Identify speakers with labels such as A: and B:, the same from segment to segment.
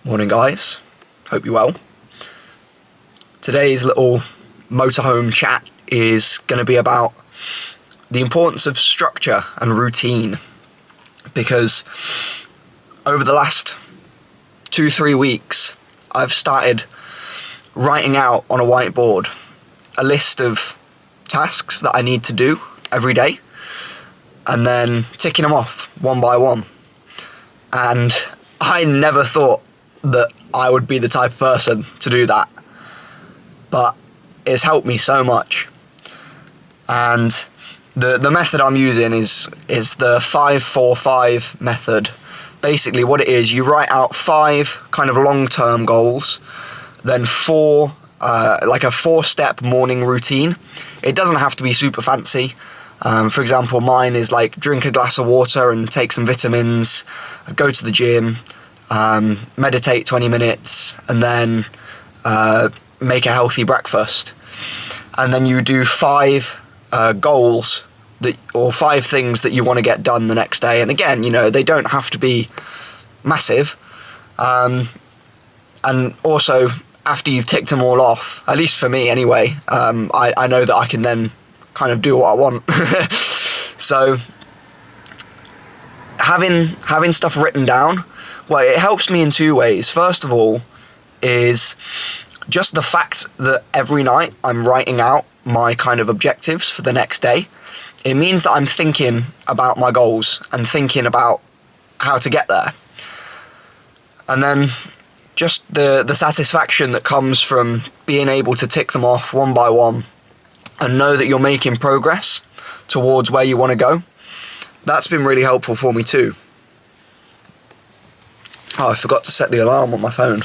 A: Morning guys, hope you're well. Today's little motorhome chat is going to be about the importance of structure and routine, because over the last 2-3 weeks I've started writing out on a whiteboard a list of tasks that I need to do every day and then ticking them off one by one. And I never thought that I would be the type of person to do that, but it's helped me so much. And the method I'm using is the 5-4-5 method. Basically what it is, you write out 5 kind of long-term goals, then 4 like a 4-step morning routine. It doesn't have to be super fancy. For example, mine is like drink a glass of water and take some vitamins, go to the gym, meditate 20 minutes, and then make a healthy breakfast. And then you do 5 goals or 5 things that you want to get done the next day. And again, they don't have to be massive. And also, after you've ticked them all off, at least for me anyway, I know that I can then kind of do what I want. So having stuff written down, well, it helps me in 2 ways. First of all is just the fact that every night I'm writing out my kind of objectives for the next day. It means that I'm thinking about my goals and thinking about how to get there. And then just the satisfaction that comes from being able to tick them off one by one and know that you're making progress towards where you want to go. That's been really helpful for me too. Oh, I forgot to set the alarm on my phone.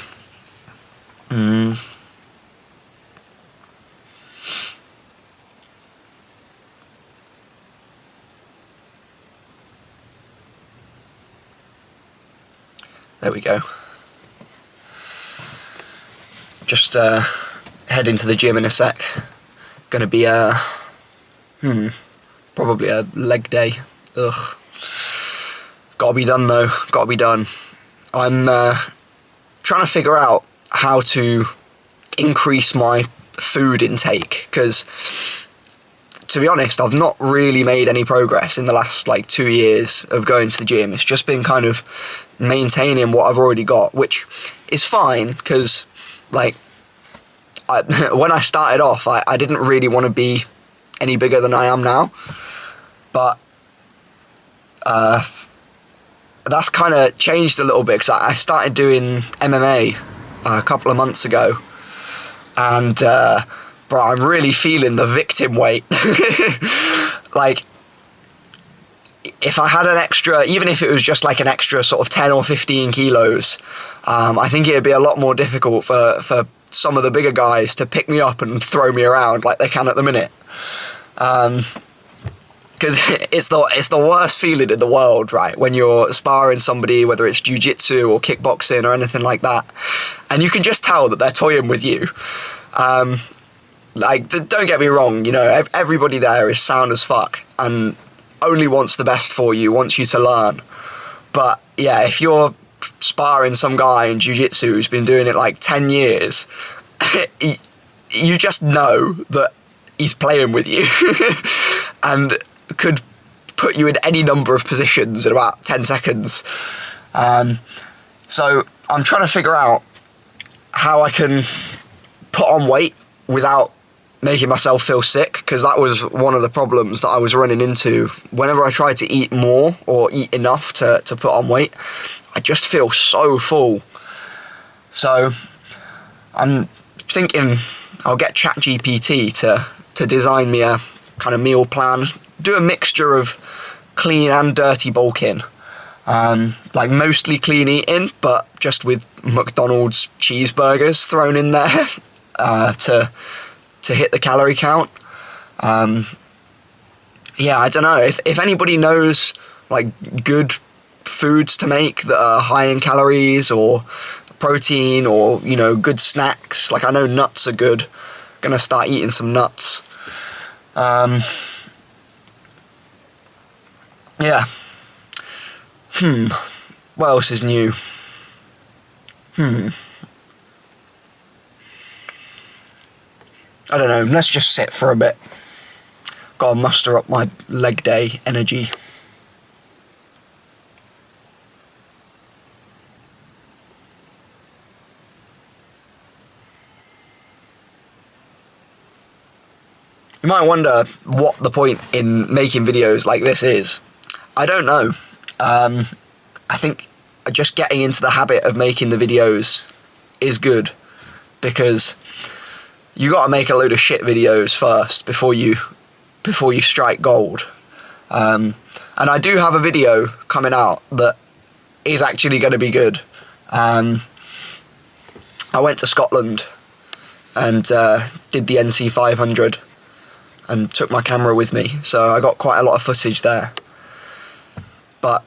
A: There we go. Just heading to the gym in a sec. Gonna be probably a leg day. Ugh. Gotta be done though, gotta be done. I'm trying to figure out how to increase my food intake, because to be honest, I've not really made any progress in the last 2 years of going to the gym. It's just been kind of maintaining what I've already got, which is fine, because when I started off, I didn't really want to be any bigger than I am now, but that's kind of changed a little bit, because I started doing MMA a couple of months ago, and bro, I'm really feeling the victim weight. If I had an extra, even if it was just an extra sort of 10 or 15 kilos, I think it'd be a lot more difficult for some of the bigger guys to pick me up and throw me around like they can at the minute. Because it's the worst feeling in the world, right? When you're sparring somebody, whether it's jiu-jitsu or kickboxing or anything like that, and you can just tell that they're toying with you. Don't get me wrong, everybody there is sound as fuck and only wants the best for you, wants you to learn. But yeah, if you're sparring some guy in jiu-jitsu who's been doing it 10 years, you just know that he's playing with you and could put you in any number of positions in about 10 seconds. So I'm trying to figure out how I can put on weight without making myself feel sick, because that was one of the problems that I was running into. Whenever I tried to eat more or eat enough to put on weight, I just feel so full. So I'm thinking I'll get ChatGPT to design me a kind of meal plan, do a mixture of clean and dirty bulking, mostly clean eating, but just with McDonald's cheeseburgers thrown in there to hit the calorie count. Yeah, I don't know if anybody knows good foods to make that are high in calories or protein, or good snacks. I know nuts are good. Gonna start eating some nuts. Yeah. What else is new? I don't know, let's just sit for a bit. Gotta muster up my leg day energy. You might wonder what the point in making videos like this is. I don't know. I think just getting into the habit of making the videos is good, because you got to make a load of shit videos first before you strike gold. And I do have a video coming out that is actually going to be good. I went to Scotland and did the NC 500 and took my camera with me, so I got quite a lot of footage there. But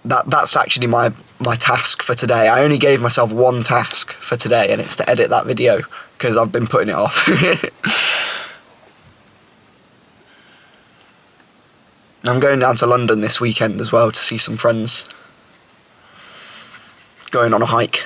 A: that's actually my task for today. I only gave myself one task for today, and it's to edit that video, because I've been putting it off. I'm going down to London this weekend as well to see some friends. Going on a hike.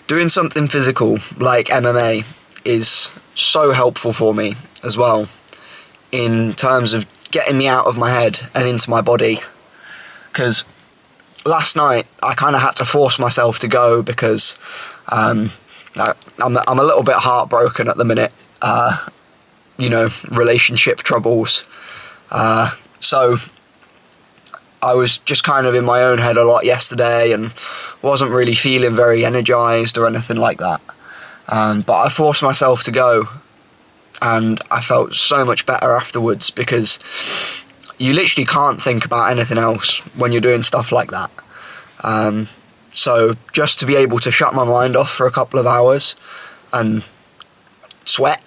A: Doing something physical like MMA is so helpful for me as well, in terms of getting me out of my head and into my body. Because last night I kind of had to force myself to go, because I'm a little bit heartbroken at the minute. Relationship troubles. So I was just kind of in my own head a lot yesterday and wasn't really feeling very energised or anything like that. But I forced myself to go, and I felt so much better afterwards, because you literally can't think about anything else when you're doing stuff like that. So just to be able to shut my mind off for a couple of hours and sweat,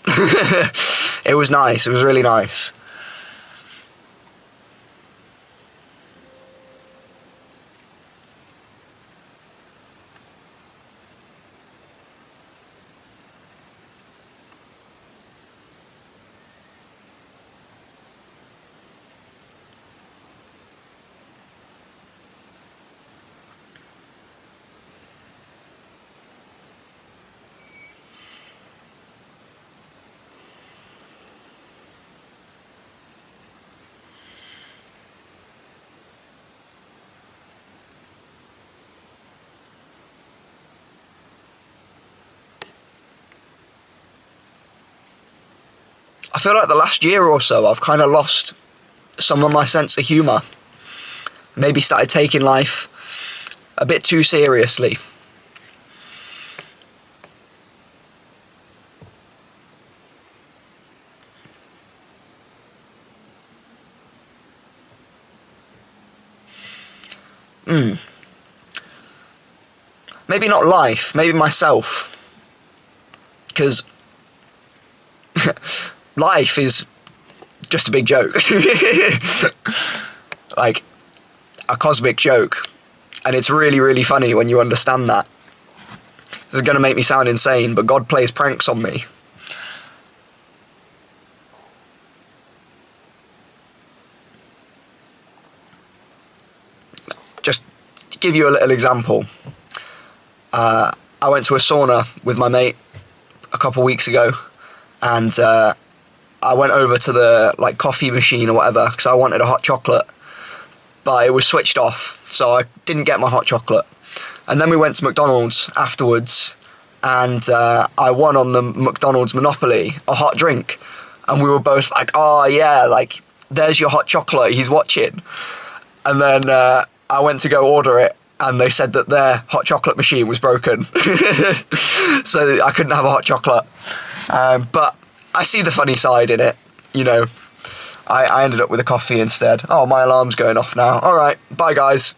A: it was nice. It was really nice. I feel like the last year or so I've kind of lost some of my sense of humour. Maybe started taking life a bit too seriously. Maybe not life, maybe myself. Because life is just a big joke. Like a cosmic joke. And it's really, really funny when you understand that. This is going to make me sound insane, but God plays pranks on me. Just to give you a little example. I went to a sauna with my mate a couple of weeks ago, and I went over to the coffee machine or whatever because I wanted a hot chocolate, but it was switched off, so I didn't get my hot chocolate. And then we went to McDonald's afterwards, and I won on the McDonald's Monopoly a hot drink, and we were both like, oh yeah, there's your hot chocolate, he's watching. And then I went to go order it, and they said that their hot chocolate machine was broken. So I couldn't have a hot chocolate. But I see the funny side in it, you know. I ended up with a coffee instead. Oh, my alarm's going off now. All right, bye guys.